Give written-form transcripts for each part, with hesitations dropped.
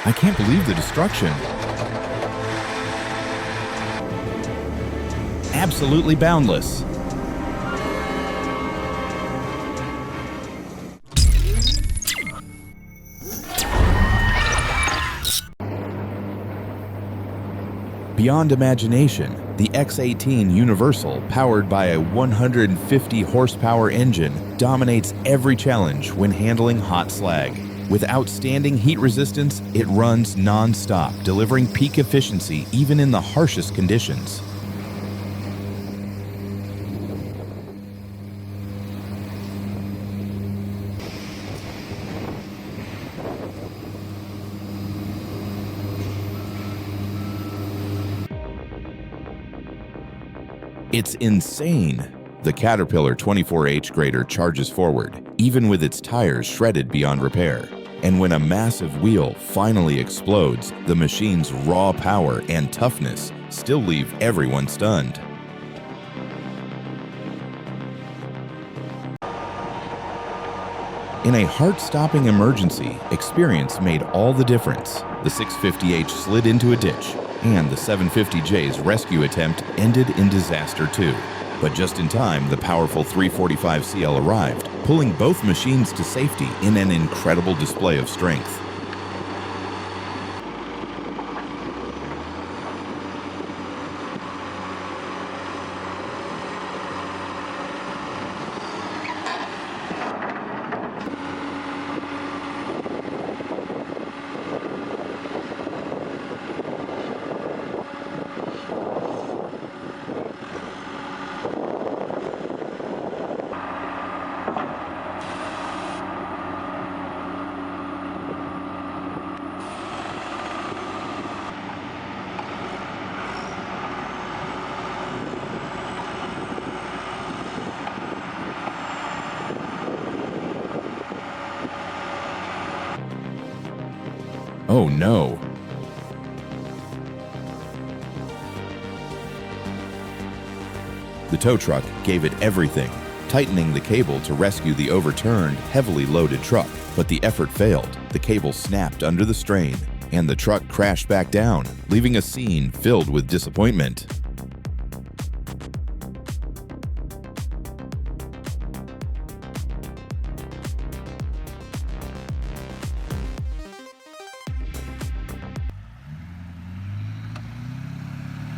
I can't believe the destruction. Absolutely boundless. Beyond imagination, the X18 Universal, powered by a 150 horsepower engine, dominates every challenge when handling hot slag. With outstanding heat resistance, it runs non-stop, delivering peak efficiency even in the harshest conditions. It's insane. The Caterpillar 24H grader charges forward, even with its tires shredded beyond repair. And when a massive wheel finally explodes, the machine's raw power and toughness still leave everyone stunned. In a heart-stopping emergency, experience made all the difference. The 650H slid into a ditch, and the 750J's rescue attempt ended in disaster too. But just in time, the powerful 345CL arrived, pulling both machines to safety in an incredible display of strength. Oh no! The tow truck gave it everything, tightening the cable to rescue the overturned, heavily loaded truck. But the effort failed. The cable snapped under the strain, and the truck crashed back down, leaving a scene filled with disappointment.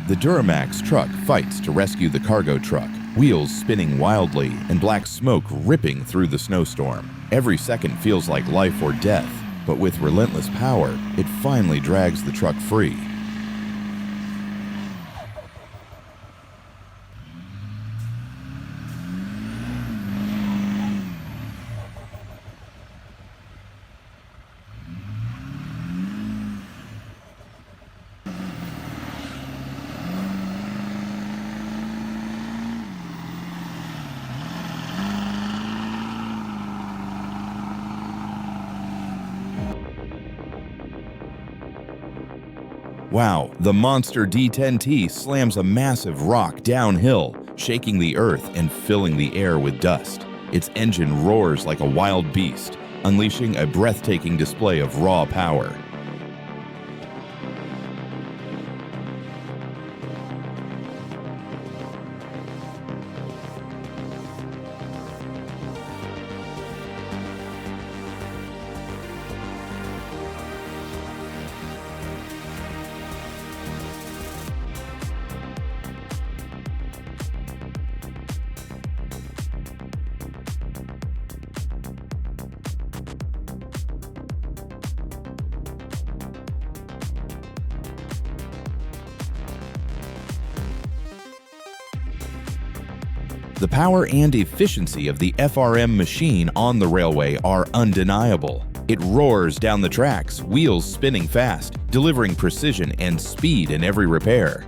The Duramax truck fights to rescue the cargo truck, wheels spinning wildly and black smoke ripping through the snowstorm. Every second feels like life or death, but with relentless power, it finally drags the truck free. Wow, the monster D10T slams a massive rock downhill, shaking the earth and filling the air with dust. Its engine roars like a wild beast, unleashing a breathtaking display of raw power. The power and efficiency of the FRM machine on the railway are undeniable. It roars down the tracks, wheels spinning fast, delivering precision and speed in every repair.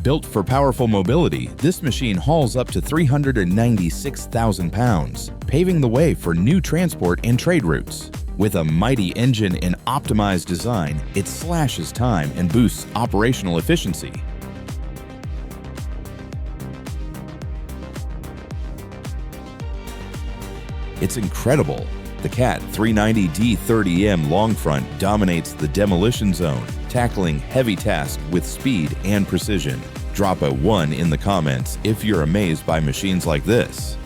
Built for powerful mobility, this machine hauls up to 396,000 pounds, paving the way for new transport and trade routes. With a mighty engine and optimized design, it slashes time and boosts operational efficiency. It's incredible. The Cat 390D30M long front dominates the demolition zone, tackling heavy tasks with speed and precision. Drop a 1 in the comments if you're amazed by machines like this.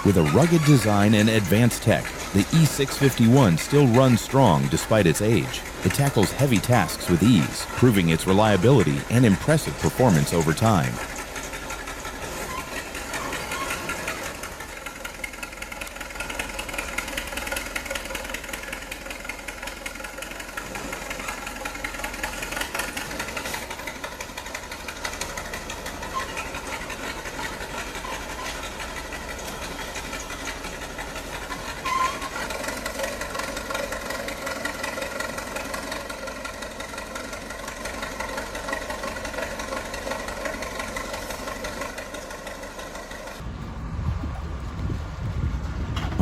With a rugged design and advanced tech, the E651 still runs strong despite its age. It tackles heavy tasks with ease, proving its reliability and impressive performance over time.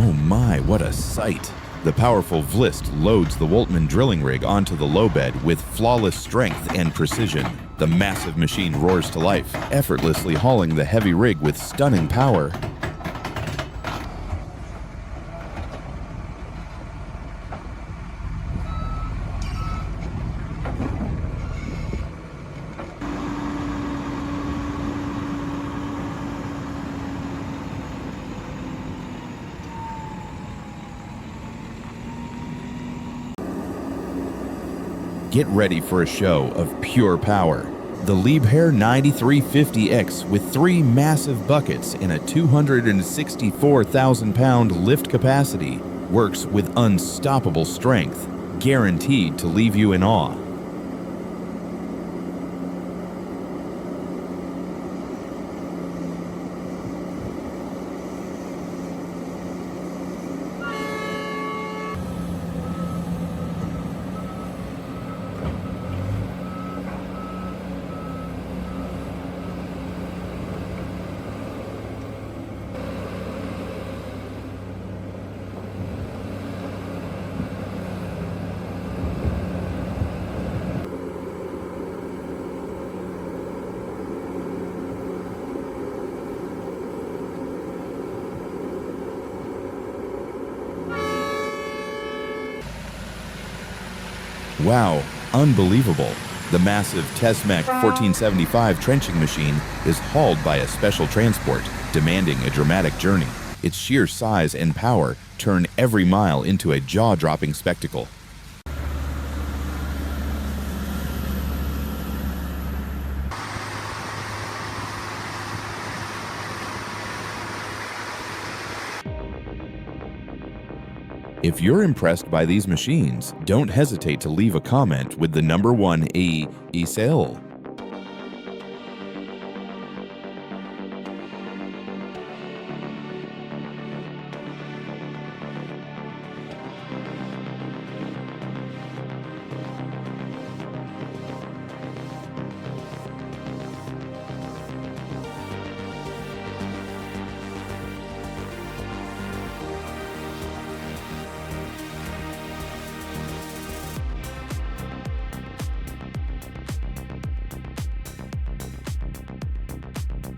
Oh my, what a sight! The powerful Vlist loads the Woltman drilling rig onto the low bed with flawless strength and precision. The massive machine roars to life, effortlessly hauling the heavy rig with stunning power. Get ready for a show of pure power. The Liebherr 9350X with 3 massive buckets and a 264,000-pound lift capacity works with unstoppable strength, guaranteed to leave you in awe. Wow, unbelievable. The massive Tesmec 1475 trenching machine is hauled by a special transport, demanding a dramatic journey. Its sheer size and power turn every mile into a jaw-dropping spectacle. If you're impressed by these machines, don't hesitate to leave a comment with the number 1 e-sale.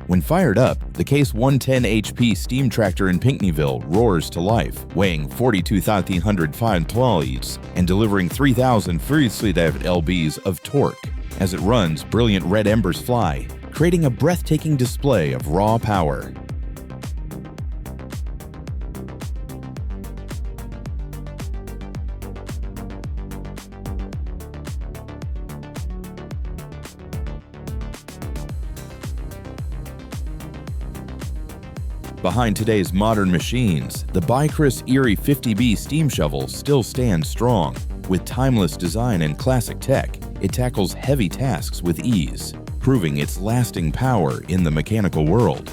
When fired up, the Case 110 HP steam tractor in Pinckneyville roars to life, weighing 42,105 pounds and delivering 3,000 lbs of torque. As it runs, brilliant red embers fly, creating a breathtaking display of raw power. Behind today's modern machines, the Bicris Erie 50B steam shovel still stands strong. With timeless design and classic tech, it tackles heavy tasks with ease, proving its lasting power in the mechanical world.